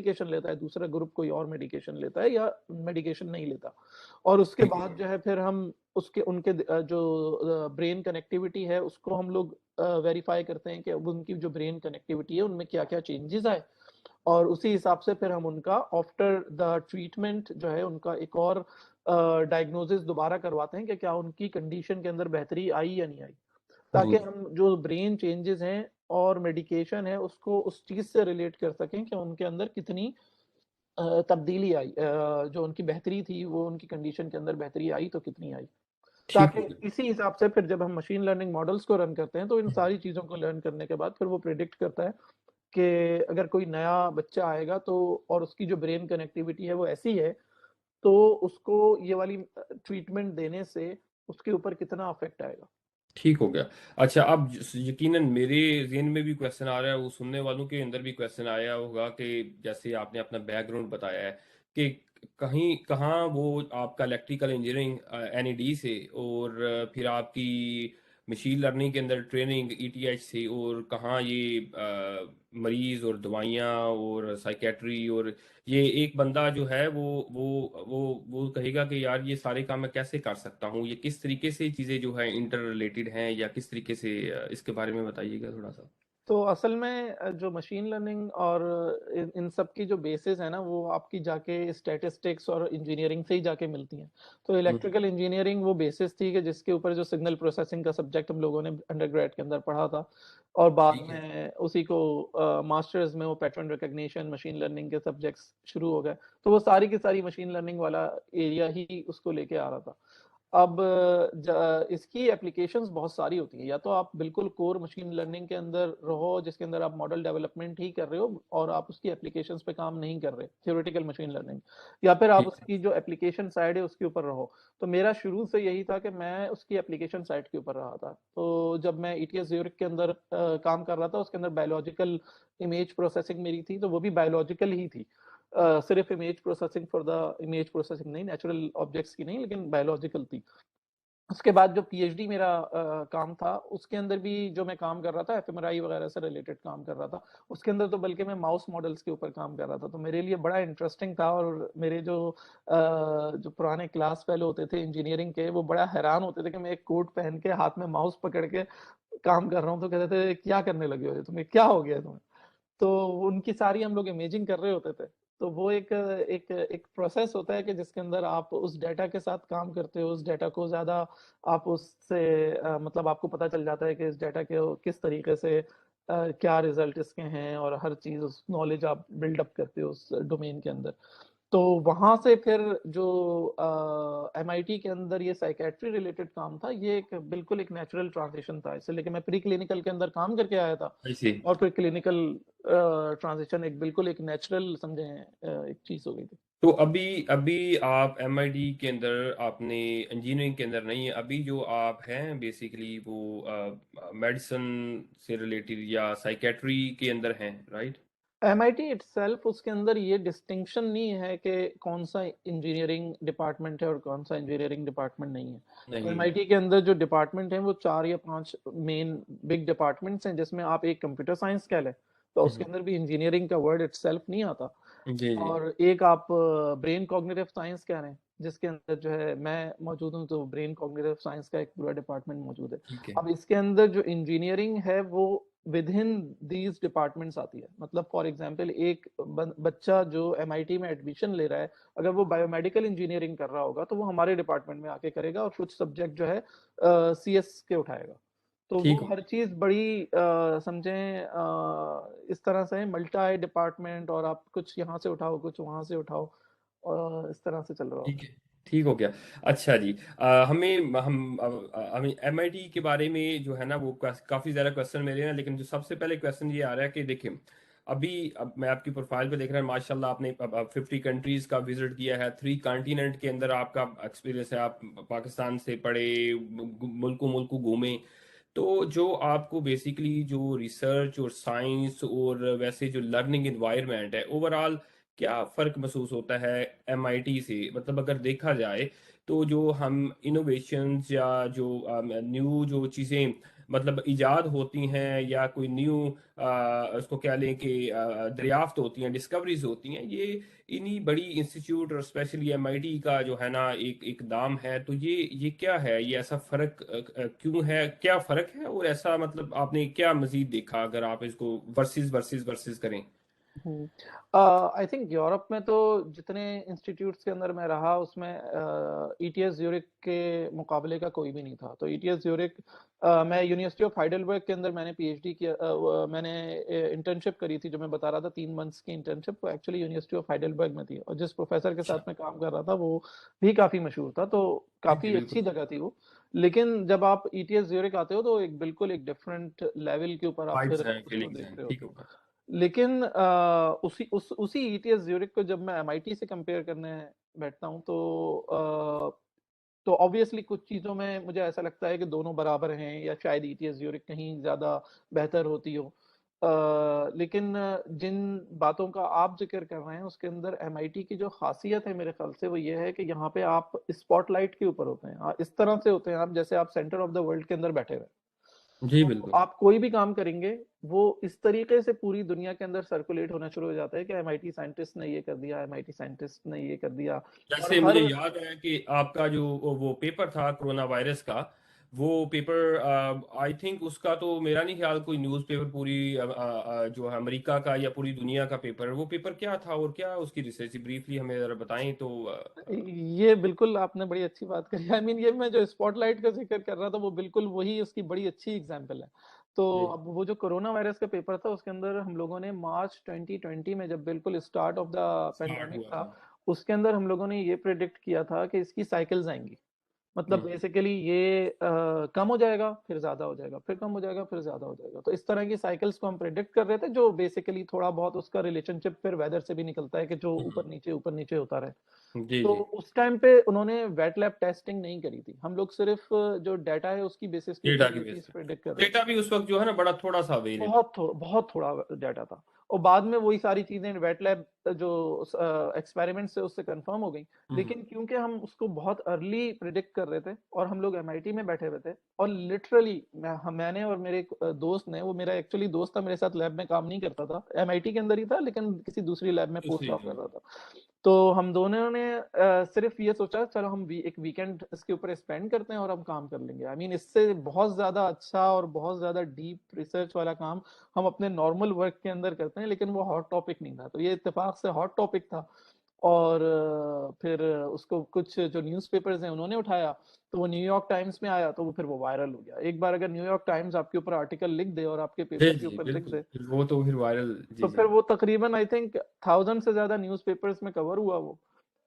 Medication लेता है, दूसरा ग्रुप कोई और मेडिकेशन लेता है या मेडिकेशन नहीं लेता। और उसके ठीक है। बाद जो है फिर हम उसके उनके जो ब्रेन कनेक्टिविटी है उसको हम लोग वेरीफाई करते हैं कि अब उनकी जो ब्रेन कनेक्टिविटी है उनमें क्या-क्या चेंजेस आए, और उसी हिसाब से फिर हम उनका आफ्टर द ट्रीटमेंट जो है उनका एक और डायग्नोसिस दोबारा करवाते हैं कि क्या उनकी कंडीशन के अंदर बेहतरी आई या नहीं आई। ताकि जी। हम जो ब्रेन चेंजेस हैं और मेडिकेशन है उसको उस चीज़ से रिलेट कर सकें कि उनके अंदर कितनी तब्दीली आई, जो उनकी बेहतरी थी वो उनकी कंडीशन के अंदर बेहतरी आई तो कितनी आई। ठीक ताकि हो गया। इसी हिसाब से फिर जब हम मशीन लर्निंग मॉडल्स को रन करते हैं तो इन हम्म, सारी चीज़ों को लर्न करने के बाद फिर वो प्रेडिक्ट करता है कि अगर कोई नया बच्चा आएगा तो और उसकी जो ब्रेन कनेक्टिविटी है वो ऐसी है, तो उसको ये वाली ट्रीटमेंट देने से उसके ऊपर कितना इफ़ेक्ट आएगा। ठीक हो गया। अच्छा, अब यकीनन मेरे ज़हन में भी क्वेश्चन आ रहा है, वो सुनने वालों के अंदर भी क्वेश्चन आया होगा कि जैसे आपने अपना बैकग्राउंड बताया है कि कहीं कहाँ वो आपका इलेक्ट्रिकल इंजीनियरिंग एनईडी से, और फिर आपकी मशीन लर्निंग के अंदर ट्रेनिंग ईटीएच से, और कहाँ ये मरीज और दवाइयाँ और साइकेट्री, और ये एक बंदा जो है वो कहेगा कि यार ये सारे काम मैं कैसे कर सकता हूँ, ये किस तरीके से चीज़ें जो है इंटर रिलेटेड हैं, या किस तरीके से इसके बारे में बताइएगा थोड़ा सा। तो असल में जो मशीन लर्निंग और इन इन सब की जो बेसिस है ना वो आपकी जाके स्टैटिस्टिक्स और इंजीनियरिंग से ही जाके मिलती हैं। तो हम्म। इलेक्ट्रिकल इंजीनियरिंग वो बेसिस थी कि जिसके ऊपर जो सिग्नल प्रोसेसिंग का सब्जेक्ट हम लोगों ने अंडरग्रेड के अंदर पढ़ा था, और बाद ठीक है। में उसी को मास्टर्स में वो पैटर्न रिकॉग्निशन मशीन लर्निंग के सब्जेक्ट्स शुरू हो गए। तो वो सारी की सारी मशीन लर्निंग वाला एरिया ही उसको लेके आ रहा था। अब इसकी एप्लीकेशंस बहुत सारी होती हैं, या तो आप बिल्कुल कोर मशीन लर्निंग के अंदर रहो जिसके अंदर आप मॉडल डेवलपमेंट ही कर रहे हो और आप उसकी एप्लीकेशंस पे काम नहीं कर रहे, थ्योरेटिकल मशीन लर्निंग, या फिर आप ठीक है। उसकी जो एप्लीकेशन साइड है उसके ऊपर रहो। तो मेरा शुरू से यही था कि मैं उसकी एप्लीकेशन साइड के ऊपर रहा था। तो जब मैं ईटीएस ज्यूरिख के अंदर काम कर रहा था उसके अंदर बायोलॉजिकल इमेज प्रोसेसिंग मेरी थी, तो वो भी बायोलॉजिकल ही थी। सिर्फ image processing for the image processing नहीं, नेचुरल ऑब्जेक्ट्स की नहीं, लेकिन बायोलॉजिकल थी। उसके बाद जो पीएचडी मेरा काम था, उसके अंदर भी जो मैं काम कर रहा था एफएमआरआई वगैरह से रिलेटेड काम कर रहा था। उसके अंदर तो बल्कि मैं माउस मॉडल्स के ऊपर काम कर रहा था, तो मेरे लिए बड़ा इंटरेस्टिंग था, और मेरे जो पुराने क्लास फेलो होते थे इंजीनियरिंग के, वो बड़ा हैरान होते थे कि मैं एक कोट पहन के हाथ में माउस पकड़ के काम कर रहा हूँ, तो कहते थे, "क्या करने लगे हो ये? तुम्हें क्या हो गया है तुम्हें?" तो उनकी सारी हम लोग इमेजिंग कर रहे होते थे। तो वो एक एक प्रोसेस होता है कि जिसके अंदर आप उस डेटा के साथ काम करते हो, उस डेटा को ज़्यादा आप उससे मतलब आपको पता चल जाता है कि इस डेटा के किस तरीके से क्या रिज़ल्ट इसके हैं, और हर चीज़ उस नॉलेज आप बिल्ड अप करते हो उस डोमेन के अंदर। तो वहाँ से फिर जो एमआईटी के अंदर ये साइकियाट्री रिलेटेड काम था, ये एक बिल्कुल एक नेचुरल ट्रांज़िशन था। इससे लेके मैं प्री क्लिनिकल के अंदर काम करके आया था, ऐसे। और फिर क्लिनिकल ट्रांज़िशन एक बिल्कुल एक नेचुरल समझें एक चीज़ हो गई थी। तो अभी अभी आप एमआईटी के अंदर, आपने इंजीनियरिंग के अंदर नहीं है अभी, जो आप हैं बेसिकली वो मेडिसिन से रिलेटेड या साइकेट्री के अंदर हैं, राइट? एमआईटी इटसेल्फ उसके अंदर ये डिस्टिंक्शन नहीं है कि कौन-सा इंजीनियरिंग डिपार्टमेंट है और कौन-सा इंजीनियरिंग डिपार्टमेंट नहीं है। नहीं है। एमआईटी के अंदर जो डिपार्टमेंट हैं वो 4 या 5 मेन बिग डिपार्टमेंट्स हैं, जिसमें आप एक कंप्यूटर साइंस कह लें, तो उसके हम्म, अंदर भी इंजीनियरिंग का वर्ड इटसेल्फ नहीं आता। जी जी। और एक आप ब्रेन कॉग्निटिव साइंस कह रहे हैं, जिसके अंदर जो है मैं मौजूद हूँ, तो ब्रेन कॉग्निटिव साइंस का एक पूरा डिपार्टमेंट मौजूद है। ठीक है। अब इसके अंदर जो इंजीनियरिंग है वो विदिन दीज डिपार्टमेंट्स आती है। मतलब फॉर एग्जांपल एक बच्चा जो एमआईटी में एडमिशन ले रहा है, अगर वो बायोमेडिकल इंजीनियरिंग कर रहा होगा तो वो हमारे डिपार्टमेंट में आके करेगा और कुछ सब्जेक्ट जो है सीएस के उठाएगा। तो ठीक वो हो हर गया। चीज़ बड़ी समझें इस तरह से है, मल्टी डिपार्टमेंट, और आप कुछ यहाँ से उठाओ, कुछ वहाँ से उठाओ, और इस तरह से चल रहा ठीक होता है। ठीक हो गया। अच्छा जी, हमें एमआईटी के बारे में जो है ना वो काफ़ी ज़्यादा क्वेश्चन मेरे हैं, लेकिन जो सबसे पहले क्वेश्चन ये आ रहा है कि देखिए, अभी अब मैं आपकी प्रोफाइल पे देख रहा हूँ, माशाल्लाह आपने अब 50 कंट्रीज़ का विजिट किया है, 3 कॉन्टिनेंट के अंदर आपका एक्सपीरियंस है, आप पाकिस्तान से पढ़े, मुल्कों मुल्कों घूमे। तो जो आपको बेसिकली जो रिसर्च और साइंस और वैसे जो लर्निंग इन्वायरमेंट है ओवरऑल, क्या फ़र्क महसूस होता है एमआईटी से? मतलब अगर देखा जाए तो जो हम इनोवेशंस या जो न्यू जो चीज़ें मतलब इजाद होती हैं या कोई न्यू उसको क्या लें कि दरियाफ्त होती हैं, डिस्कवरीज होती हैं, ये इन्हीं बड़ी इंस्टीट्यूट और स्पेशली एमआईटी का जो है ना एक एक दाम है। तो ये क्या है, ये ऐसा फर्क क्यों है, क्या फर्क है, और ऐसा मतलब आपने क्या मजीद देखा अगर आप इसको वर्सेस वर्सेस वर्सेस करें? आई थिंक यूरोप में तो जितने इंस्टीट्यूट्स के अंदर मैं रहा उसमें ईटीएस ज्यूरिक के मुकाबले का कोई भी नहीं था। तो ईटीएस ज्यूरिक, मैं यूनिवर्सिटी ऑफ हाइडेलबर्ग के अंदर मैंने पीएचडी किया, मैंने इंटर्नशिप करी थी, जो मैं बता रहा था 3 मंथ्स की इंटर्नशिप, वो एक्चुअली यूनिवर्सिटी ऑफ हाइडेलबर्ग में थी, और जिस प्रोफेसर के अच्छा। साथ मैं काम कर रहा था वो भी काफ़ी मशहूर था, तो जी जी काफ़ी अच्छी बिल्कुल। जगह थी वो। लेकिन जब आप ईटीएस ज्यूरिक आते हो तो एक बिल्कुल एक डिफरेंट लेवल के ऊपर आप फिर वाइब्स हैं, उसको फीलिंग्स देख हैं, रहे ठीक होते हो। होगा। लेकिन उसी ईटीएस ज्यूरिख को जब मैं एमआईटी से कंपेयर करने बैठता हूँ तो ऑब्वियसली कुछ चीज़ों में मुझे ऐसा लगता है कि दोनों बराबर हैं, या शायद ईटीएस ज्यूरिख कहीं ज़्यादा बेहतर होती हो। लेकिन जिन बातों का आप ज़िक्र कर रहे हैं उसके अंदर एमआईटी की जो ख़ासियत है मेरे ख़्याल से वो ये है कि यहाँ पे आप स्पॉटलाइट के ऊपर होते हैं। इस तरह से होते हैं आप जैसे आप सेंटर ऑफ द वर्ल्ड के अंदर बैठे हुए हैं। जी तो बिल्कुल। आप कोई भी काम करेंगे, वो इस तरीके से पूरी दुनिया के अंदर सर्कुलेट होना शुरू हो जाता है कि एमआईटी साइंटिस्ट ने ये कर दिया, एमआईटी साइंटिस्ट ने ये कर दिया। और जैसे मुझे हर याद है कि आपका जो वो पेपर था कोरोना वायरस का, वो पेपर आई थिंक उसका तो मेरा नहीं ख्याल कोई न्यूज़पेपर पूरी जो है अमेरिका का या पूरी दुनिया का पेपर है, वो पेपर क्या था और क्या उसकी रिसर्च, ब्रीफली हमें जरा बताएं तो ये बिल्कुल आपने बड़ी अच्छी बात कही। आई मीन ये मैं जो स्पॉटलाइट का ज़िक्र कर रहा था वो बिल्कुल वही उसकी बड़ी अच्छी एग्ज़ाम्पल है। तो जी अब वो जो कोरोना वायरस का पेपर था उसके अंदर हम लोगों ने मार्च 2020 में जब बिल्कुल start of the start pandemic हुआ था, था। उसके अंदर हम लोगों ने ये प्रेडिक्ट किया था कि इसकी साइकिल्स आएँगी। मतलब हम्म। बेसिकली ये कम हो जाएगा, फिर ज़्यादा हो जाएगा, फिर कम हो जाएगा, फिर ज़्यादा हो जाएगा। तो इस तरह की साइकिल्स को हम प्रेडिक्ट कर रहे थे, जो बेसिकली थोड़ा बहुत उसका रिलेशनशिप फिर वेदर से भी निकलता है कि जो ऊपर नीचे होता रहे। जी तो जी। उस टाइम पे उन्होंने वेट लैब टेस्टिंग नहीं करी थी। हम लोग सिर्फ जो डाटा है उसकी बेसिस के डेटा ऊपर की ये बेस चीज़ पे, प्रेडिक्ट कर रहे थे। डेटा भी उस वक्त जो है ना बड़ा थोड़ा सा अवेलेबल। बहुत थोड़ा डाटा था, और बाद में वही सारी चीज़ें वेट लैब जो एक्सपेरिमेंट से उससे कंफर्म हो गई। हम्म। लेकिन क्योंकि हम उसको बहुत अर्ली प्रिडिक्ट कर रहे थे और हम लोग एमआईटी में बैठे हुए थे, और लिटरली मैंने और मेरे एक दोस्त ने, वो मेरा एक्चुअली दोस्त था, मेरे साथ लैब में काम नहीं करता था, एमआईटी के अंदर ही था लेकिन किसी दूसरी लैब में पोस्ट दूसरी डॉक कर जगह। रहा था। तो हम दोनों ने सिर्फ ये सोचा चलो हम एक वीकेंड इसके ऊपर स्पेंड करते हैं और हम काम कर लेंगे। आई मीन इससे बहुत ज्यादा अच्छा और बहुत ज्यादा डीप रिसर्च वाला काम हम अपने नॉर्मल वर्क के अंदर करते हैं, लेकिन वो हॉट टॉपिक नहीं था, तो ये इत्तेफाक से हॉट टॉपिक था। और फिर उसको कुछ जो न्यूज़पेपर्स हैं उन्होंने उठाया, तो वो न्यूयॉर्क टाइम्स में आया, तो वो फिर वो वायरल हो गया। एक बार अगर न्यूयॉर्क टाइम्स आपके ऊपर आर्टिकल लिख दे और आपके जी पेपर के जी ऊपर लिख बिल्कुल, दे, फिर वो तो फिर वायरल। जी तो जी। फिर वो तकरीबन आई थिंक 1000 से ज्यादा न्यूज़पेपर्स में कवर हुआ वो।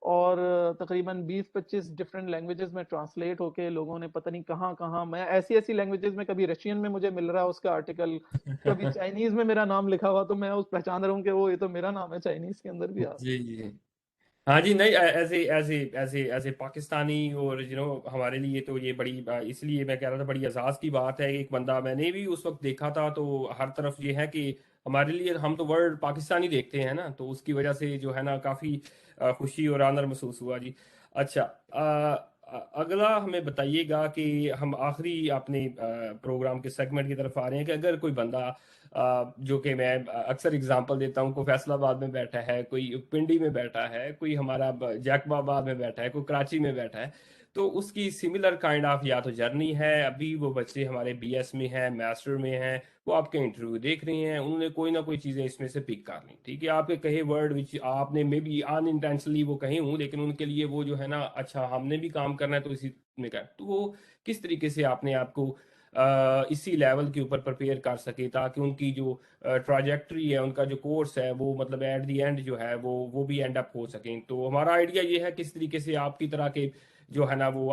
और तकरीबन 20-25 डिफरेंट लैंग्वेजेस में ट्रांसलेट होके लोगों ने पता नहीं कहाँ कहाँ, मैं ऐसी ऐसी लैंग्वेजेस में, कभी रशियन में मुझे मिल रहा है उसका आर्टिकल, कभी चाइनीज में मेरा नाम लिखा हुआ, तो मैं उस पहचान रहा हूँ कि वो ये तो मेरा नाम है चाइनीज के अंदर भी आ रहा जी जी। हाँ जी, नहीं ऐसे ऐसे ऐसे ऐसे पाकिस्तानी और हमारे लिए तो ये बड़ी इसलिए मैं कह रहा था बड़ी एजाज की बात है। एक बंदा मैंने भी उस वक्त देखा था, तो हर तरफ ये है कि हमारे लिए हम तो वर्ल्ड पाकिस्तानी देखते हैं ना, तो उसकी वजह से जो है ना काफ़ी खुशी और आनंद महसूस हुआ जी। अच्छा, अगला हमें बताइएगा कि हम आखिरी अपने प्रोग्राम के सेगमेंट की तरफ आ रहे हैं कि अगर कोई बंदा जो कि मैं अक्सर एग्जांपल देता हूँ, कोई फैसलाबाद में बैठा है, कोई पिंडी में बैठा है, कोई हमारा जैकबाबाद में बैठा है, कोई कराची में बैठा है, तो उसकी सिमिलर काइंड ऑफ या तो जर्नी है। अभी वो बच्चे हमारे बीएस में हैं, मास्टर में हैं, वो आपके इंटरव्यू देख रहे हैं, उन्होंने कोई ना कोई चीज़ें इसमें से पिक कर ली, ठीक है, आपके कहे वर्ड विच आपने मे बी अनइंटेंशनली वो कहे हूँ, लेकिन उनके लिए वो जो है ना, अच्छा हमने भी काम करना है तो इसी में कर, तो वो किस तरीके से आपने आपको इसी लेवल के ऊपर प्रिपेयर कर सके ताकि उनकी जो ट्राजेक्टरी है, उनका जो कोर्स है, वो मतलब एट द एंड जो है वो भी एंड अप हो सकें। तो हमारा आइडिया ये है किस तरीके से आपकी तरह के जो है ना वो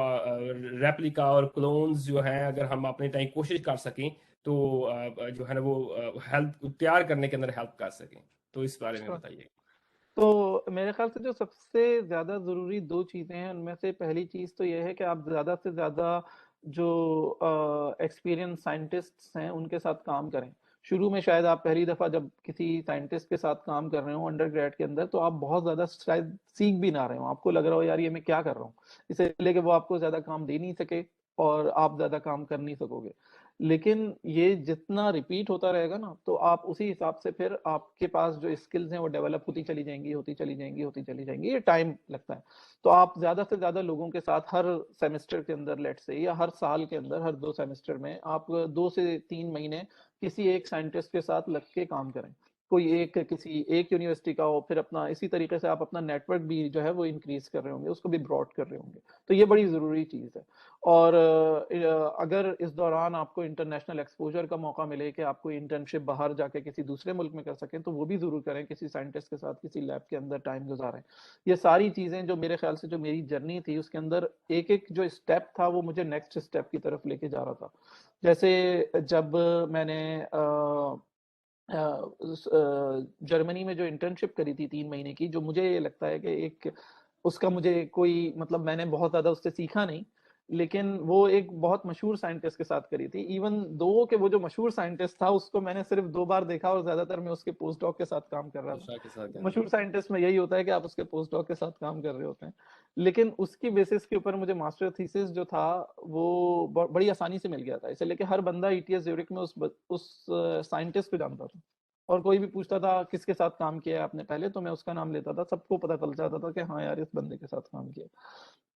रेप्लिका और क्लोन्स जो हैं, अगर हम अपने टाइम कोशिश कर सकें तो जो है ना वो हेल्प तैयार करने के अंदर हेल्प कर सकें। तो इस बारे में था। बताइए। तो मेरे ख्याल से जो सबसे ज़्यादा ज़रूरी 2 चीज़ें हैं, उनमें से पहली चीज़ तो ये है कि आप ज़्यादा से ज़्यादा जो एक्सपीरियंस साइंटिस्ट्स हैं, उनके साथ काम करें। शुरू में शायद आप पहली दफ़ा जब किसी साइंटिस्ट के साथ काम कर रहे हो अंडरग्रेड के अंदर, तो आप बहुत ज़्यादा शायद सीख भी ना रहे हो। आपको लग रहा हो यार ये मैं क्या कर रहा हूँ? इससे पहले कि वो आपको ज़्यादा काम दे नहीं सके, और आप ज़्यादा काम कर नहीं सकोगे। लेकिन ये जितना रिपीट होता रहेगा ना, तो आप उसी हिसाब से फिर आपके पास जो स्किल्स हैं वो डेवलप होती चली जाएँगी, होती चली जाएँगी, होती चली जाएँगी, ये टाइम लगता है। तो आप ज़्यादा से ज़्यादा लोगों के साथ हर सेमेस्टर के अंदर लेट्स से या हर साल के अंदर, हर 2 सेमेस्टर में आप 2 से 3 महीने किसी एक साइंटिस्ट के साथ लग के काम करें। कोई एक किसी एक यूनिवर्सिटी का हो, फिर अपना इसी तरीके से आप अपना नेटवर्क भी जो है वो इंक्रीज़ कर रहे होंगे, उसको भी ब्रॉड कर रहे होंगे। तो ये बड़ी ज़रूरी चीज़ है। और अगर इस दौरान आपको इंटरनेशनल एक्सपोज़र का मौका मिले कि आप कोई इंटर्नशिप बाहर जाके किसी दूसरे मुल्क में कर सकें, तो वो भी ज़रूर करें, किसी साइंटिस्ट के साथ किसी लैब के अंदर टाइम गुज़ारें। ये सारी चीज़ें जो मेरे ख़्याल से जो मेरी जर्नी थी, उसके अंदर एक-एक जो स्टेप था, वो मुझे नेक्स्ट स्टेप की तरफ लेके जा रहा था। जैसे जब मैंने जर्मनी में जो इंटर्नशिप करी थी 3 महीने की, जो मुझे ये लगता है कि एक उसका मुझे कोई मतलब मैंने बहुत ज़्यादा उससे सीखा नहीं, लेकिन वो एक बहुत मशहूर साइंटिस्ट के साथ करी थी। इवन दो कि वो जो मशहूर साइंटिस्ट था, उसको मैंने सिर्फ़ 2 बार देखा और ज़्यादातर मैं उसके पोस्ट डॉक के साथ काम कर रहा था। दूसरा के साथ कर रहे मशहूर साइंटिस्ट में यही होता है कि आप उसके पोस्ट डॉक के साथ काम कर रहे होते हैं। लेकिन उसकी बेसिस के ऊपर मुझे मास्टर थीसिस जो था, वो बड़ी आसानी से मिल गया था। इसलिए कि हर बंदा ईटीएस ज़्यूरिख में उस साइंटिस्ट को जानता था। और कोई भी पूछता था किसके साथ काम किया है आपने पहले, तो मैं उसका नाम लेता था, सबको पता चल जाता था कि हाँ यार, इस बंदे के साथ काम किया।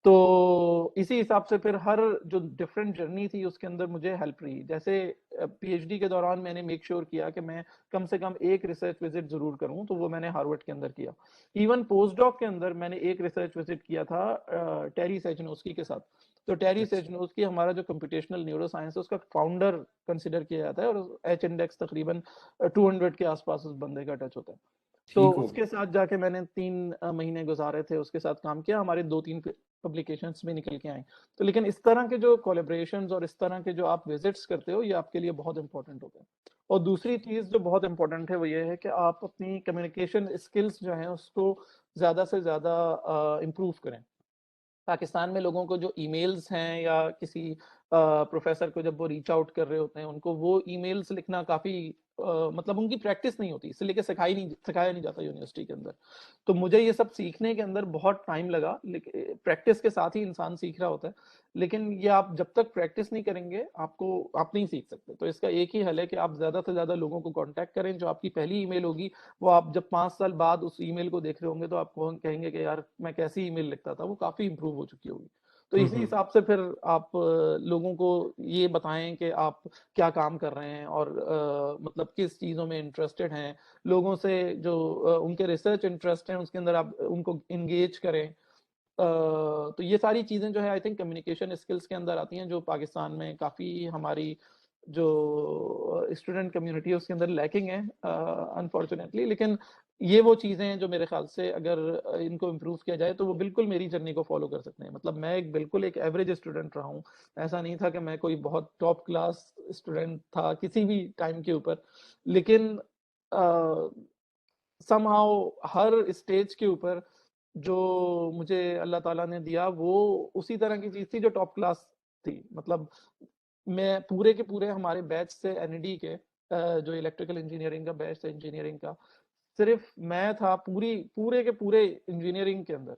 तो इसी हिसाब से फिर हर जो डिफरेंट जर्नी थी उसके अंदर मुझे हेल्प रही। जैसे पीएचडी के दौरान मैंने मेक श्योर किया कि मैं कम से कम एक रिसर्च विजिट ज़रूर करूँ, तो वो मैंने हार्वर्ड के अंदर किया। इवन पोस्ट डॉक के अंदर मैंने एक रिसर्च विजिट किया था टेरी सेजनोस्की के साथ। तो टेरी अच्छा सेजनोस्की हमारा जो कंप्यूटेशनल न्यूरो साइंस है, उसका फाउंडर कंसिडर किया जाता है और एच इंडेक्स तकरीबन 200 के आसपास उस बंदे का टच होता है। तो ठीक हो उसके साथ जाके मैंने 3 महीने गुज़ारे थे, उसके साथ काम किया, हमारे 2-3 पब्लिकेशंस भी निकल के आए। तो लेकिन इस तरह के जो कोलैबोरेशंस और इस तरह के जो आप विज़िट्स करते हो, ये आपके लिए बहुत इम्पोर्टेंट होते हैं। और दूसरी चीज़ जो बहुत इम्पोर्टेंट है, वो ये है कि आप अपनी कम्युनिकेशन स्किल्स जो हैं, उसको ज़्यादा से ज़्यादा इम्प्रूव करें। पाकिस्तान में लोगों को जो ईमेल्स हैं या किसी प्रोफेसर को जब वो रीच आउट कर रहे होते हैं, उनको वो ईमेल्स लिखना काफ़ी मतलब उनकी प्रैक्टिस नहीं होती, इसलिए कि सिखाया नहीं जाता यूनिवर्सिटी के अंदर। तो मुझे ये सब सीखने के अंदर बहुत टाइम लगा, प्रैक्टिस के साथ ही इंसान सीख रहा होता है। लेकिन ये आप जब तक प्रैक्टिस नहीं करेंगे, आप नहीं सीख सकते। तो इसका एक ही हल है कि आप ज़्यादा से ज़्यादा लोगों को कॉन्टैक्ट करें, जो आपकी पहली ईमेल होगी, वो आप जब 5 साल बाद उस ईमेल को देख रहे होंगे, तो आप कहेंगे कि यार मैं कैसी ईमेल लिखता था, वो काफ़ी इम्प्रूव हो चुकी होगी। तो इसी हम्म हिसाब से फिर आप लोगों को ये बताएँ कि आप क्या काम कर रहे हैं और मतलब किस चीज़ों में इंटरेस्टेड हैं। लोगों से जो उनके रिसर्च इंटरेस्ट हैं, उसके अंदर आप उनको एंगेज करें। तो ये सारी चीज़ें जो है आई थिंक कम्युनिकेशन स्किल्स के अंदर आती हैं, जो पाकिस्तान में काफ़ी हमारी जो स्टूडेंट कम्युनिटी है उसके अंदर लैकिंग है अनफॉर्चुनेटली। लेकिन ये वो चीज़ें हैं जो मेरे ख़्याल से अगर इनको इम्प्रूव किया जाए, तो वो बिल्कुल मेरी जर्नी को फ़ॉलो कर सकते हैं। मतलब मैं बिल्कुल एक एवरेज स्टूडेंट रहा हूँ। ऐसा नहीं था कि मैं कोई बहुत टॉप क्लास स्टूडेंट था किसी भी टाइम के ऊपर। लेकिन अ, समहाउ हर स्टेज के ऊपर जो मुझे अल्लाह ताला ने दिया, वो उसी तरह की चीज़ थी जो टॉप क्लास थी। मतलब मैं पूरे के पूरे हमारे बैच से एनईडी के जो इलेक्ट्रिकल इंजीनियरिंग का बैच था इंजीनियरिंग का, सिर्फ़ मैं था पूरे के पूरे इंजीनियरिंग के अंदर।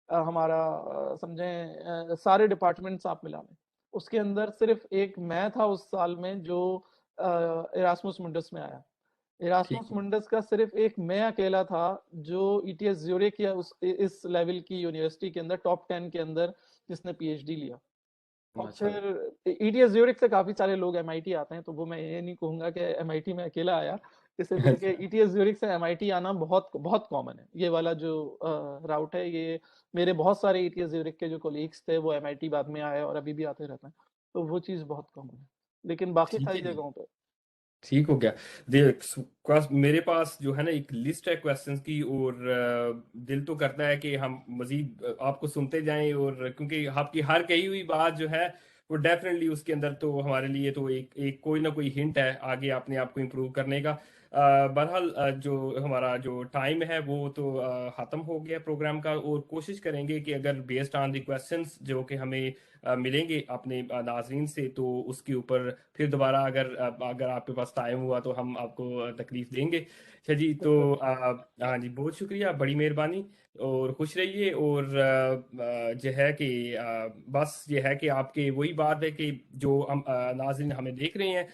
हमारा समझें सारे डिपार्टमेंट्स आप मिला लें, उसके अंदर सिर्फ़ एक मैं था उस साल में जो इरास्मुस मुंडस में आया। ठीक इरास्मुस है मुंडस का सिर्फ़ एक मैं अकेला था जो ईटीएस ज़्यूरिख या इस लेवल की यूनिवर्सिटी के अंदर टॉप 10 के अंदर जिसने पीएचडी लिया। और अच्छा फिर ईटीएस ज़्यूरिख से काफ़ी सारे लोग एमआईटी आते हैं, तो वो मैं ये नहीं कहूँगा कि एमआईटी में अकेला आया, इसलिए कि अच्छा ईटीएस ज़्यूरिख से एमआईटी आना बहुत बहुत कॉमन है। ये वाला जो राउट है, ये मेरे बहुत सारे ईटीएस ज़्यूरिख के जो कलीग्स थे, वो एमआईटी बाद में आए और अभी भी आते रहते हैं। तो वो चीज़ बहुत कॉमन है। लेकिन बाकी ठीक सारी है जी जगहों पे ठीक हो गया। देख मेरे पास जो है ना एक लिस्ट है क्वेश्चंस की, और दिल तो करता है कि हम मजीद आपको सुनते जाएं, और क्योंकि आपकी हर कही हुई बात जो है वो डेफिनेटली उसके अंदर तो हमारे लिए तो एक एक कोई ना कोई हिंट है आगे अपने आप को इम्प्रूव करने का। बहरहाल जो हमारा जो टाइम है वो तो ख़त्म हो गया प्रोग्राम का, और कोशिश करेंगे कि अगर बेस्ड ऑन द क्वेश्चंस जो कि हमें मिलेंगे अपने नाजरीन से, तो उसके ऊपर फिर दोबारा अगर आपके पास टाइम हुआ तो हम आपको तकलीफ देंगे। अच्छा जी, तो बिल्कुल। हाँ जी, बहुत शुक्रिया, बड़ी मेहरबानी, और खुश रहिए। और जो है कि बस ये है कि आपके वही बात है कि जो हम नाज़रीन हमें देख रहे हैं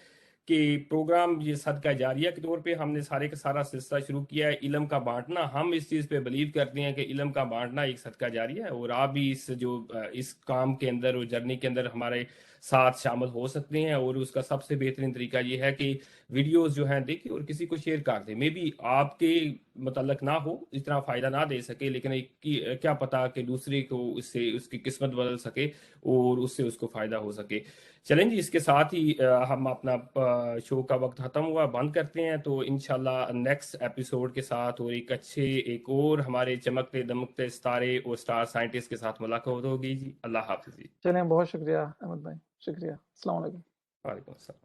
कि प्रोग्राम ये सदका जारिया के तौर पे हमने सारे का सारा सिलसिला शुरू किया है, इल्म का बांटना। हम इस चीज़ पे बिलीव करते हैं कि इल्म का बांटना एक सदका जारिया है, और आप भी इस काम के अंदर और जर्नी के अंदर हमारे साथ शामिल हो सकते हैं। और उसका सबसे बेहतरीन तरीका ये है कि वीडियोस जो हैं देखिए और किसी को शेयर कर दें। मे बी आपके मतलब ना हो, इतना फ़ायदा ना दे सके, लेकिन क्या पता कि दूसरे को इससे उसकी किस्मत बदल सके और उससे उसको फ़ायदा हो सके। चलें जी, इसके साथ ही हम अपना शो का वक्त ख़त्म हुआ, बंद करते हैं। तो इंशाल्लाह नेक्स्ट एपिसोड के साथ और एक और हमारे चमकते दमकते सितारे और स्टार साइंटिस्ट के साथ मुलाकात होगी जी। अल्लाह हाफ़िज़ जी। चलें, बहुत शुक्रिया अहमद भाई, शुक्रिया। अस्सलाम वालेकुम। वालेकुम अस्सलाम।